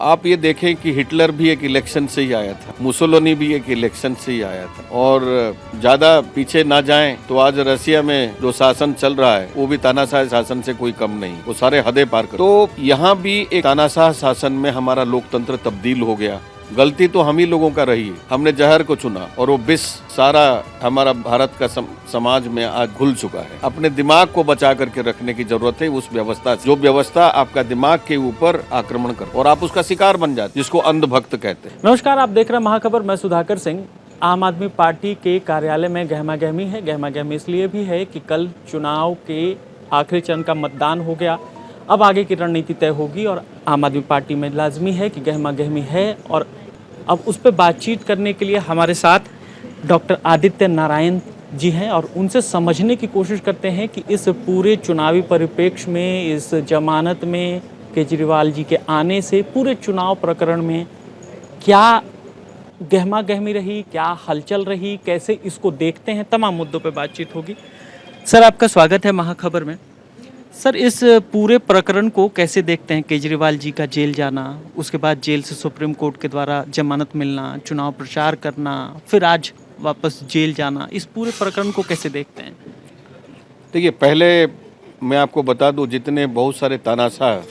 आप ये देखें कि हिटलर भी एक इलेक्शन से ही आया था, मुसोलिनी भी एक इलेक्शन से ही आया था। और ज्यादा पीछे ना जाएं तो आज रसिया में जो शासन चल रहा है वो भी तानाशाह शासन से कोई कम नहीं, वो सारे हदें पार कर। तो यहाँ भी एक तानाशाह शासन में हमारा लोकतंत्र तब्दील हो गया। गलती तो हम ही लोगों का रही है, हमने जहर को चुना और वो विष सारा हमारा भारत का समाज में आज घुल चुका है। अपने दिमाग को बचा करके रखने की जरूरत है उस व्यवस्था से, जो व्यवस्था आपका दिमाग के ऊपर आक्रमण कर और आप उसका शिकार बन जाते, जिसको अंधभक्त कहते हैं। नमस्कार, आप देख रहे हैं महाखबर। मैं सुधाकर सिंह। आम आदमी पार्टी के कार्यालय में गहमा गहमी है। गहमा गहमी इसलिए भी है कि कल चुनाव के आखिरी चरण का मतदान हो गया। अब आगे की रणनीति तय होगी और आम आदमी पार्टी में लाजमी है कि गहमा गहमी है। और अब उस पर बातचीत करने के लिए हमारे साथ डॉक्टर आदित्य नारायण जी हैं और उनसे समझने की कोशिश करते हैं कि इस पूरे चुनावी परिप्रेक्ष्य में, इस जमानत में, केजरीवाल जी के आने से पूरे चुनाव प्रकरण में क्या गहमा गहमी रही, क्या हलचल रही, कैसे इसको देखते हैं, तमाम मुद्दों पर बातचीत होगी। सर, आपका स्वागत है महाखबर में। सर, इस पूरे प्रकरण को कैसे देखते हैं? केजरीवाल जी का जेल जाना, उसके बाद जेल से सुप्रीम कोर्ट के द्वारा जमानत मिलना, चुनाव प्रचार करना, फिर आज वापस जेल जाना, इस पूरे प्रकरण को कैसे देखते हैं? देखिए, पहले मैं आपको बता दूं, जितने बहुत सारे तानाशाह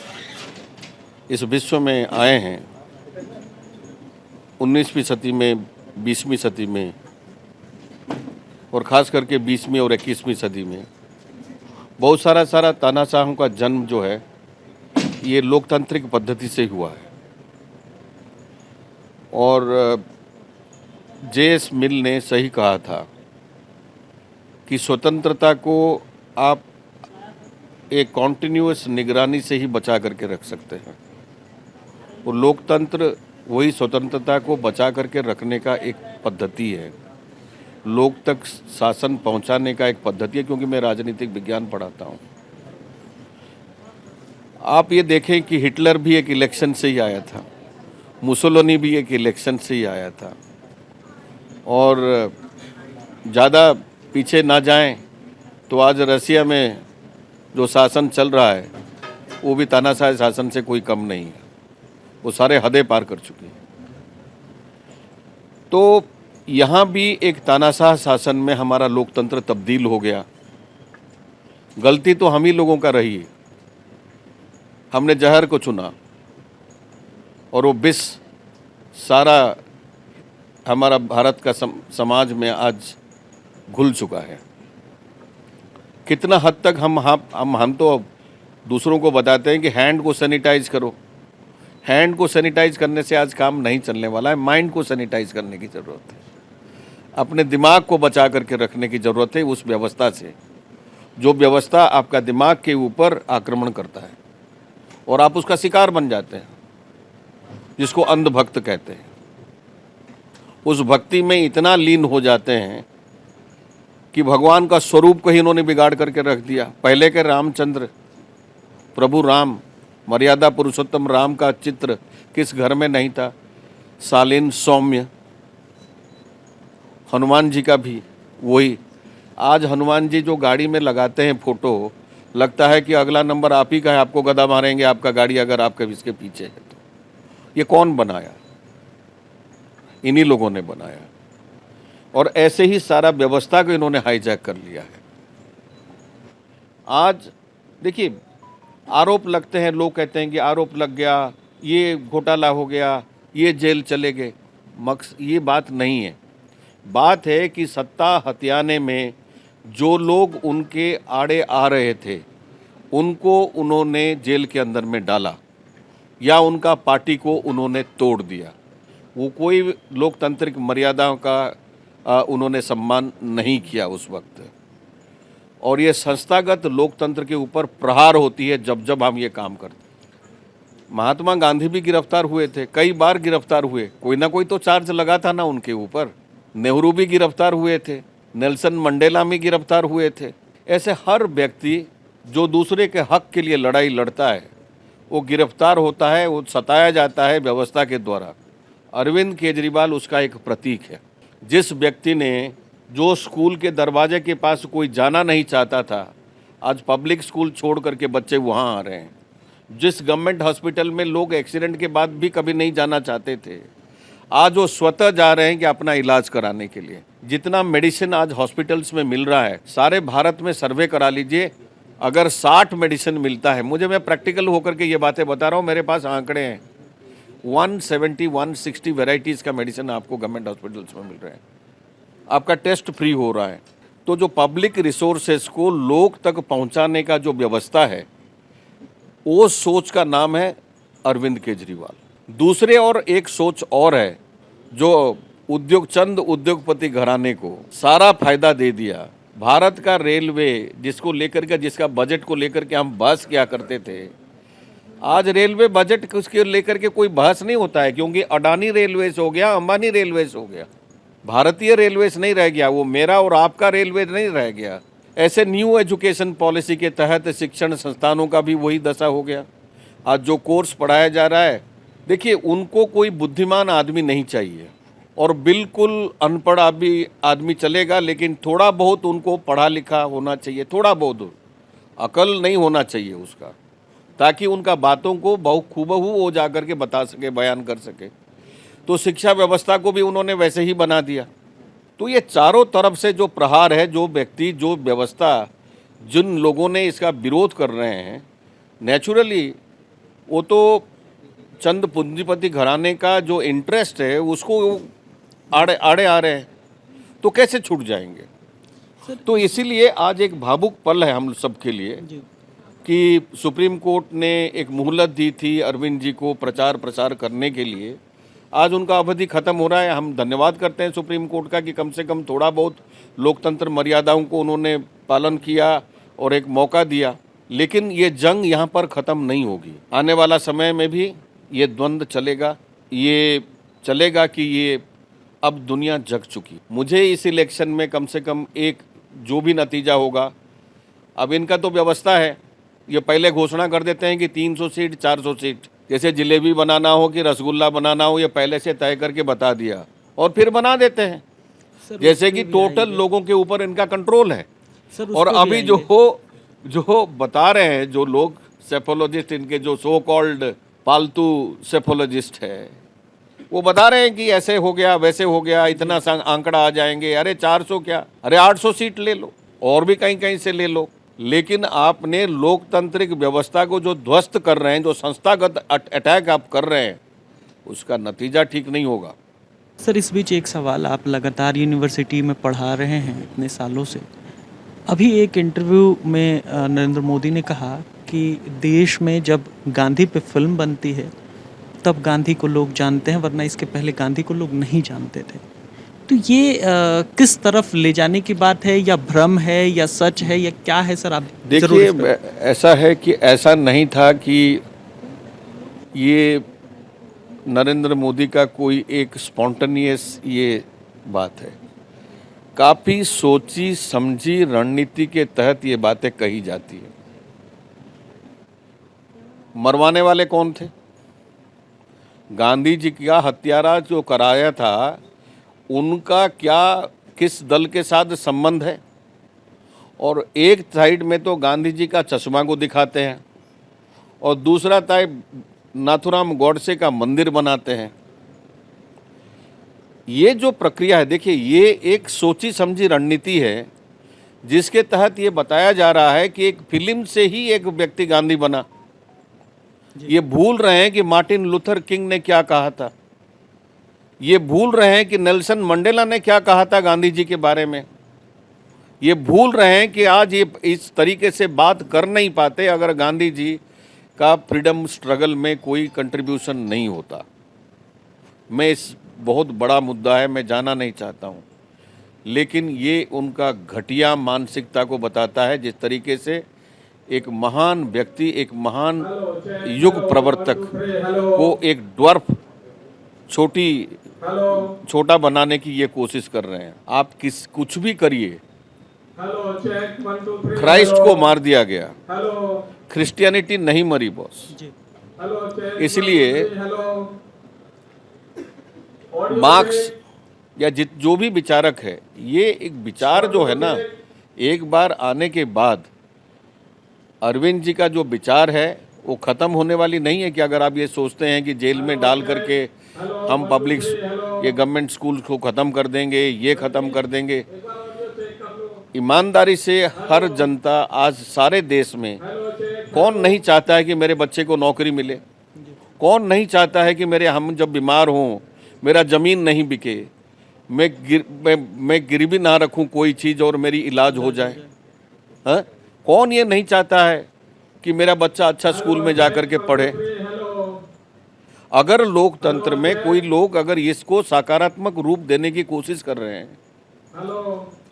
इस विश्व में आए हैं 19वीं सदी में, 20वीं सदी में और ख़ास करके 20वीं और 21वीं सदी में, बहुत सारा तानाशाहों का जन्म जो है ये लोकतांत्रिक पद्धति से हुआ है। और जे.एस. मिल ने सही कहा था कि स्वतंत्रता को आप एक कॉन्टिन्यूअस निगरानी से ही बचा करके रख सकते हैं। वो लोकतंत्र वही स्वतंत्रता को बचा करके रखने का एक पद्धति है, लोग तक शासन पहुंचाने का एक पद्धति है। क्योंकि मैं राजनीतिक विज्ञान पढ़ाता हूं। आप ये देखें कि हिटलर भी एक इलेक्शन से ही आया था, मुसोलिनी भी एक इलेक्शन से ही आया था। और ज़्यादा पीछे ना जाएं तो आज रसिया में जो शासन चल रहा है वो भी तानाशाह शासन से कोई कम नहीं है, वो सारे हदें पार कर चुके हैं। तो यहाँ भी एक तानाशाह शासन में हमारा लोकतंत्र तब्दील हो गया। गलती तो हम ही लोगों का रही है, हमने जहर को चुना और वो विष सारा हमारा भारत का समाज में आज घुल चुका है। कितना हद तक हम तो दूसरों को बताते हैं कि हैंड को सैनिटाइज करो। हैंड को सैनिटाइज करने से आज काम नहीं चलने वाला है, माइंड को सैनिटाइज करने की ज़रूरत है। अपने दिमाग को बचा करके रखने की ज़रूरत है उस व्यवस्था से, जो व्यवस्था आपका दिमाग के ऊपर आक्रमण करता है और आप उसका शिकार बन जाते हैं, जिसको अंधभक्त कहते हैं। उस भक्ति में इतना लीन हो जाते हैं कि भगवान का स्वरूप को ही इन्होंने बिगाड़ करके रख दिया। पहले के रामचंद्र, प्रभु राम, मर्यादा पुरुषोत्तम राम का चित्र किस घर में नहीं था? शालीन सौम्य। हनुमान जी का भी वही। आज हनुमान जी जो गाड़ी में लगाते हैं फोटो, लगता है कि अगला नंबर आप ही का है, आपको गदा मारेंगे आपका गाड़ी अगर आपके इसके पीछे है तो। ये कौन बनाया? इन्हीं लोगों ने बनाया। और ऐसे ही सारा व्यवस्था को इन्होंने हाईजैक कर लिया है। आज देखिए, आरोप लगते हैं, लोग कहते हैं कि आरोप लग गया, ये घोटाला हो गया, ये जेल चले गए। ये बात नहीं है। बात है कि सत्ता हथियाने में जो लोग उनके आड़े आ रहे थे उनको उन्होंने जेल के अंदर में डाला या उनका पार्टी को उन्होंने तोड़ दिया। वो कोई लोकतांत्रिक मर्यादाओं का उन्होंने सम्मान नहीं किया उस वक्त। और ये संस्थागत लोकतंत्र के ऊपर प्रहार होती है जब जब हम ये काम करते। महात्मा गांधी भी गिरफ्तार हुए थे, कई बार गिरफ्तार हुए, कोई ना कोई तो चार्ज लगा था ना उनके ऊपर। नेहरू भी गिरफ्तार हुए थे, नेल्सन मंडेला भी गिरफ्तार हुए थे। ऐसे हर व्यक्ति जो दूसरे के हक के लिए लड़ाई लड़ता है वो गिरफ्तार होता है, वो सताया जाता है व्यवस्था के द्वारा। अरविंद केजरीवाल उसका एक प्रतीक है। जिस व्यक्ति ने, जो स्कूल के दरवाजे के पास कोई जाना नहीं चाहता था, आज पब्लिक स्कूल छोड़ करके बच्चे वहाँ आ रहे हैं। जिस गवर्नमेंट हॉस्पिटल में लोग एक्सीडेंट के बाद भी कभी नहीं जाना चाहते थे, आज वो स्वतः जा रहे हैं कि अपना इलाज कराने के लिए। जितना मेडिसिन आज हॉस्पिटल्स में मिल रहा है, सारे भारत में सर्वे करा लीजिए, अगर 60 मेडिसिन मिलता है, मुझे मैं प्रैक्टिकल होकर के ये बातें बता रहा हूँ, मेरे पास आंकड़े हैं, 160 वेराइटीज़ का मेडिसिन आपको गवर्नमेंट हॉस्पिटल्स में मिल रहा है, आपका टेस्ट फ्री हो रहा है। तो जो पब्लिक रिसोर्सेज को लोग तक पहुंचाने का जो व्यवस्था है, वो सोच का नाम है अरविंद केजरीवाल। दूसरे और एक सोच और है, जो चंद उद्योगपति घराने को सारा फायदा दे दिया। भारत का रेलवे जिसको लेकर के, जिसका बजट को लेकर के हम बहस किया करते थे, आज रेलवे बजट उसके लेकर के कोई बहस नहीं होता है, क्योंकि अडानी रेलवेज हो गया, अंबानी रेलवेज हो गया, भारतीय रेलवेज नहीं रह गया, वो मेरा और आपका रेलवे नहीं रह गया। ऐसे न्यू एजुकेशन पॉलिसी के तहत शिक्षण संस्थानों का भी वही दशा हो गया। आज जो कोर्स पढ़ाया जा रहा है, देखिए उनको कोई बुद्धिमान आदमी नहीं चाहिए और बिल्कुल अनपढ़ आदमी चलेगा, लेकिन थोड़ा बहुत उनको पढ़ा लिखा होना चाहिए, थोड़ा बहुत अकल नहीं होना चाहिए उसका, ताकि उनका बातों को खूबहू वो जा कर के बता सके, बयान कर सके। तो शिक्षा व्यवस्था को भी उन्होंने वैसे ही बना दिया। तो ये चारों तरफ से जो प्रहार है, जो व्यक्ति, जो व्यवस्था, जिन लोगों ने इसका विरोध कर रहे हैं, नेचुरली वो तो चंद पूंजीपति घराने का जो इंटरेस्ट है उसको आड़े आ रहे हैं, तो कैसे छूट जाएंगे। तो इसीलिए आज एक भावुक पल है हम सबके लिए कि सुप्रीम कोर्ट ने एक मोहलत दी थी अरविंद जी को प्रचार प्रसार करने के लिए। आज उनका अवधि खत्म हो रहा है। हम धन्यवाद करते हैं सुप्रीम कोर्ट का कि कम से कम थोड़ा बहुत लोकतंत्र मर्यादाओं को उन्होंने पालन किया और एक मौका दिया। लेकिन ये जंग यहाँ पर ख़त्म नहीं होगी। आने वाला समय में भी ये द्वंद्व चलेगा। ये चलेगा कि ये अब दुनिया जग चुकी। मुझे इस इलेक्शन में कम से कम एक जो भी नतीजा होगा, अब इनका तो व्यवस्था है, ये पहले घोषणा कर देते हैं कि 300 सीट 400 सीट, जैसे जिलेबी बनाना हो कि रसगुल्ला बनाना हो, ये पहले से तय करके बता दिया और फिर बना देते हैं, जैसे कि टोटल लोगों के ऊपर इनका कंट्रोल है। और अभी जो बता रहे हैं जो लोग सेफोलॉजिस्ट, इनके जो सो कॉल्ड पालतू सेफोलॉजिस्ट है, वो बता रहे हैं कि ऐसे हो गया, वैसे हो गया, इतना आंकड़ा आ जाएंगे। अरे 400 क्या, अरे 800 सीट ले लो और भी कहीं कहीं से ले लो। लेकिन आपने लोकतांत्रिक व्यवस्था को जो ध्वस्त कर रहे हैं, जो संस्थागत अटैक आप कर रहे हैं, उसका नतीजा ठीक नहीं होगा। सर, इस बीच एक सवाल, आप लगातार यूनिवर्सिटी में पढ़ा रहे हैं इतने सालों से। अभी एक इंटरव्यू में नरेंद्र मोदी ने कहा कि देश में जब गांधी पे फिल्म बनती है तब गांधी को लोग जानते हैं, वरना इसके पहले गांधी को लोग नहीं जानते थे। तो ये किस तरफ ले जाने की बात है, या भ्रम है, या सच है, या क्या है सर? आप देखिए, ऐसा है कि ऐसा नहीं था कि ये नरेंद्र मोदी का कोई एक स्पॉन्टेनियस ये बात है। काफ़ी सोची समझी रणनीति के तहत ये बातें कही जाती है। मरवाने वाले कौन थे? गांधी जी का हत्यारा जो कराया था, उनका क्या किस दल के साथ संबंध है? और एक साइड में तो गांधी जी का चश्मा को दिखाते हैं और दूसरा साइड नाथुराम गॉडसे का मंदिर बनाते हैं। ये जो प्रक्रिया है, देखिए, ये एक सोची समझी रणनीति है जिसके तहत ये बताया जा रहा है कि एक फिल्म से ही एक व्यक्ति गांधी बना। ये भूल रहे हैं कि मार्टिन लूथर किंग ने क्या कहा था। ये भूल रहे हैं कि नेल्सन मंडेला ने क्या कहा था गांधी जी के बारे में। ये भूल रहे हैं कि आज ये इस तरीके से बात कर नहीं पाते अगर गांधी जी का फ्रीडम स्ट्रगल में कोई कंट्रीब्यूशन नहीं होता। मैं इस बहुत बड़ा मुद्दा है, मैं जाना नहीं चाहता हूँ, लेकिन ये उनका घटिया मानसिकता को बताता है। जिस तरीके से एक महान व्यक्ति, एक महान युग प्रवर्तक को एक ड्वार्फ छोटा बनाने की ये कोशिश कर रहे हैं। आप कुछ भी करिए, क्राइस्ट को मार दिया गया, क्रिश्चियनिटी नहीं मरी बॉस। इसलिए मार्क्स या जो भी विचारक है, ये एक विचार जो है ना, एक बार आने के बाद अरविंद जी का जो विचार है वो ख़त्म होने वाली नहीं है कि अगर आप ये सोचते हैं कि जेल में डाल करके हम पब्लिक ये गवर्नमेंट स्कूल को ख़त्म कर देंगे, ये ख़त्म कर देंगे। ईमानदारी से हर जनता आज सारे देश में कौन नहीं चाहता है कि मेरे बच्चे को नौकरी मिले, कौन नहीं चाहता है कि हम जब बीमार हों मेरा ज़मीन नहीं बिके, मैं गिरवी ना रखूं कोई चीज़ और मेरी इलाज हो जाए। हाँ, कौन ये नहीं चाहता है कि मेरा बच्चा अच्छा स्कूल में जा कर के पढ़े। अगर लोकतंत्र में कोई लोग अगर इसको सकारात्मक रूप देने की कोशिश कर रहे हैं,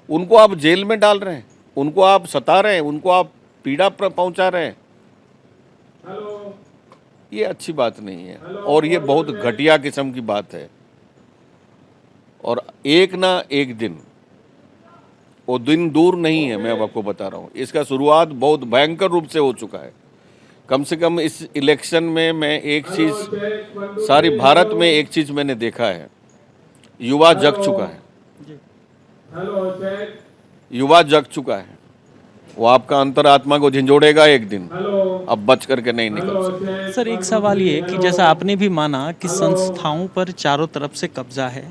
उनको आप जेल में डाल रहे हैं, उनको आप सता रहे हैं, उनको आप पीड़ा पहुंचा रहे हैं, ये अच्छी बात नहीं है और ये बहुत घटिया किस्म की बात है। और एक ना एक दिन, वो दिन दूर नहीं है, मैं अब आपको बता रहा हूँ। इसका शुरुआत बहुत भयंकर रूप से हो चुका है। कम से कम इस इलेक्शन में मैं एक चीज़, सारी भारत में एक चीज़ मैंने देखा है, युवा जग चुका है, युवा जग चुका है। वो आपका अंतरात्मा को झंझोड़ेगा एक दिन, अब बच करके नहीं निकल सकते। सर एक सवाल ये कि जैसा आपने भी माना कि संस्थाओं पर चारों तरफ से कब्जा है,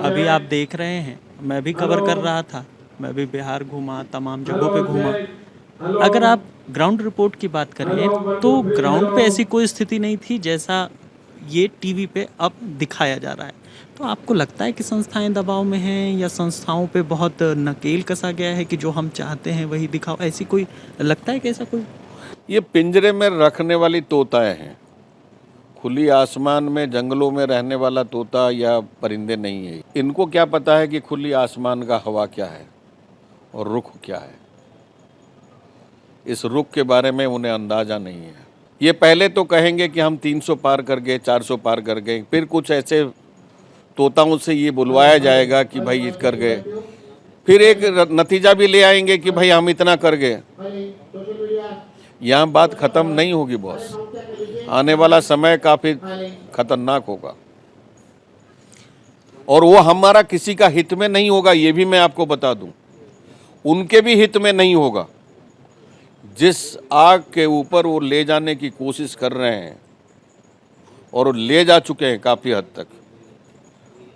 अभी आप देख रहे हैं, मैं भी कवर कर रहा था, मैं भी बिहार घूमा, तमाम जगहों पे घूमा। अगर आप ग्राउंड रिपोर्ट की बात करें तो ग्राउंड पे ऐसी कोई स्थिति नहीं थी जैसा ये टीवी पे अब दिखाया जा रहा है। तो आपको लगता है कि संस्थाएं दबाव में हैं या संस्थाओं पे बहुत नकेल कसा गया है कि जो हम चाहते हैं वही दिखाओ, ऐसी कोई लगता है कि ऐसा कोई? ये पिंजरे में रखने वाली तोताएं हैं, खुली आसमान में जंगलों में रहने वाला तोता या परिंदे नहीं है। इनको क्या पता है कि खुली आसमान का हवा क्या है और रुख क्या है। इस रुख के बारे में उन्हें अंदाजा नहीं है। ये पहले तो कहेंगे कि हम 300 पार कर गए, 400 पार कर गए, फिर कुछ ऐसे तोताओं से ये बुलवाया जाएगा कि भाई ये कर गए, फिर एक नतीजा भी ले आएंगे कि भाई हम इतना कर गए। यहाँ बात खत्म नहीं होगी बॉस, आने वाला समय काफी खतरनाक होगा और वो हमारा किसी का हित में नहीं होगा, ये भी मैं आपको बता दूं, उनके भी हित में नहीं होगा। जिस आग के ऊपर वो ले जाने की कोशिश कर रहे हैं और ले जा चुके हैं काफी हद तक,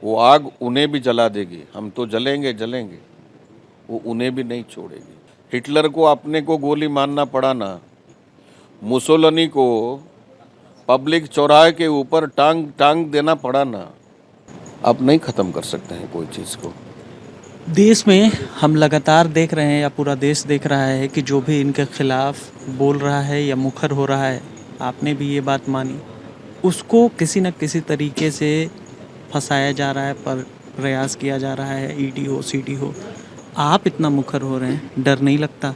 वो आग उन्हें भी जला देगी। हम तो जलेंगे जलेंगे, वो उन्हें भी नहीं छोड़ेगी। हिटलर को अपने को गोली मारना पड़ा ना, मुसोलिनी को पब्लिक चौराहे के ऊपर टांग देना पड़ा ना, आप नहीं खत्म कर सकते हैं कोई चीज़ को। देश में हम लगातार देख रहे हैं या पूरा देश देख रहा है कि जो भी इनके खिलाफ बोल रहा है या मुखर हो रहा है, आपने भी ये बात मानी, उसको किसी न किसी तरीके से फंसाया जा रहा है, पर प्रयास किया जा रहा है, ईडी हो सीडी हो। आप इतना मुखर हो रहे हैं, डर नहीं लगता?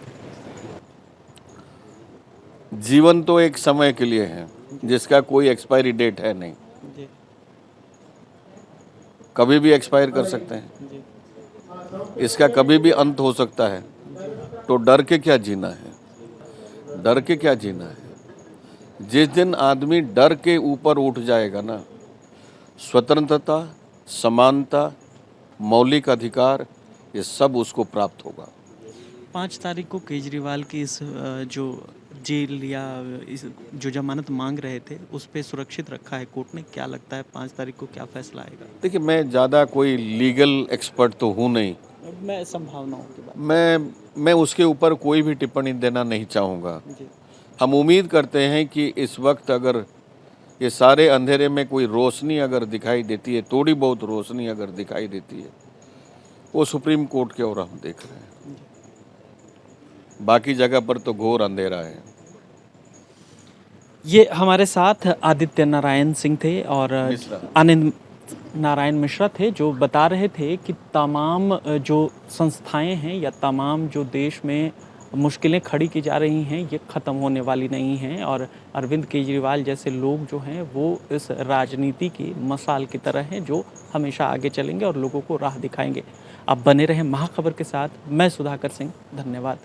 जीवन तो एक समय के लिए है जिसका कोई एक्सपायरी डेट है नहीं, कभी भी एक्सपायर कर सकते हैं, इसका कभी भी अंत हो सकता है। तो डर के क्या जीना है, डर के क्या जीना है। जिस दिन आदमी डर के ऊपर उठ जाएगा ना, स्वतंत्रता, समानता, मौलिक अधिकार, ये सब उसको प्राप्त होगा। 5 तारीख को केजरीवाल की इस जो जेल या इस जो जमानत मांग रहे थे उस पे सुरक्षित रखा है कोर्ट ने, क्या लगता है 5 तारीख को क्या फैसला आएगा? देखिए, मैं ज़्यादा कोई लीगल एक्सपर्ट तो हूँ नहीं, मैं संभावनाओं की बात, मैं उसके ऊपर कोई भी टिप्पणी देना नहीं चाहूँगा। हम उम्मीद करते हैं कि इस वक्त अगर ये सारे अंधेरे में कोई रोशनी अगर दिखाई देती है, थोड़ी बहुत रोशनी अगर दिखाई देती है, वो सुप्रीम कोर्ट की ओर हम देख रहे हैं। बाकी जगह पर तो घोर अंधेरा है। ये हमारे साथ आदित्य नारायण सिंह थे और आनंद नारायण मिश्रा थे, जो बता रहे थे कि तमाम जो संस्थाएं हैं या तमाम जो देश में मुश्किलें खड़ी की जा रही हैं, ये ख़त्म होने वाली नहीं हैं और अरविंद केजरीवाल जैसे लोग जो हैं वो इस राजनीति की मसाल की तरह हैं जो हमेशा आगे चलेंगे और लोगों को राह दिखाएंगे। आप बने रहें महाखबर के साथ। मैं सुधाकर सिंह, धन्यवाद।